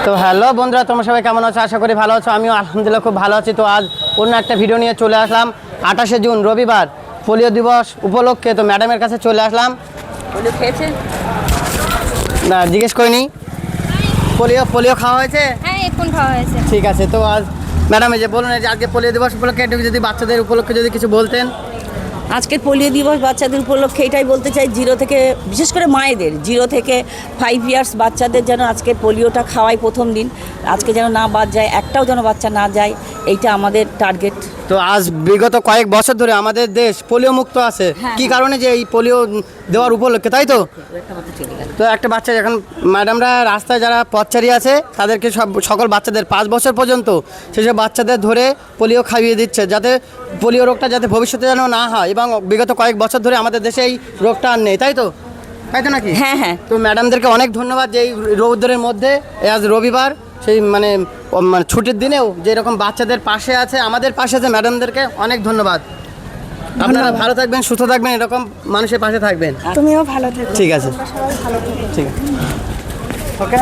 তো হ্যালো বন্ধুরা, তোমরা সবাই কেমন আছো? আশা করি ভালো আছো। আমিও আলহামদুলিল্লাহ খুব ভালো আছি। তো আজ অন্য একটা ভিডিও নিয়ে চলে আসলাম 28শে জুন রবিবার পোলিও দিবস উপলক্ষে। তো ম্যাডামের কাছে চলে আসলাম। পোলিও খেয়েছেন? না, জিজ্ঞেস করিনি। পোলিও খাওয়া হয়েছে? হ্যাঁ, এখন খাওয়া হয়েছে। ঠিক আছে। তো আজ ম্যাডাম এই যে বলুন, যে আজকে পোলিও দিবস উপলক্ষে একটু যদি বাচ্চাদের উপলক্ষে যদি কিছু বলতেন। আজকের পোলিও দিবস বাচ্চাদের উপলক্ষে এটাই বলতে চাই, জিরো থেকে বিশেষ করে মায়েদের 0 থেকে 5 ইয়ার্স বাচ্চাদের যেন আজকে পোলিওটা খাওয়াই প্রথম দিন, আজকে যেন না বাদ যায়, একটাও যেন বাচ্চা না যায়, এইটা আমাদের টার্গেট। তো আজ বিগত কয়েক বছর ধরে আমাদের দেশ পোলিও মুক্ত আছে। কি কারণে? যে এই পোলিও দেওয়ার উপলক্ষে, তাই তো? তো একটা বাচ্চা এখন ম্যাডামরা রাস্তায় যারা পথচারী আছে তাদেরকে সকল বাচ্চাদের 5 বছর পর্যন্ত সেসব বাচ্চাদের ধরে পোলিও খাইয়ে দিচ্ছে, যাতে পোলিও রোগটা যাতে ভবিষ্যতে যেন না হয়। এবং বিগত কয়েক বছর ধরে আমাদের দেশে এই রোগটা আর নেই, তাই তো? তাই তো নাকি? হ্যাঁ হ্যাঁ। তো ম্যাডামদেরকে অনেক ধন্যবাদ যে এই রৌদ্রের মধ্যে আজ রবিবার সেই মানে ছুটির দিনেও যে এরকম বাচ্চাদের পাশে আছে, আমাদের পাশে আছে, ম্যাডামদেরকে অনেক ধন্যবাদ। আপনারা ভালো থাকবেন, সুস্থ থাকবেন, এরকম মানুষের পাশে থাকবেন। তুমিও ভালো থেকো। ঠিক আছে, সবাই ভালো থেকো। ঠিক আছে, ওকে।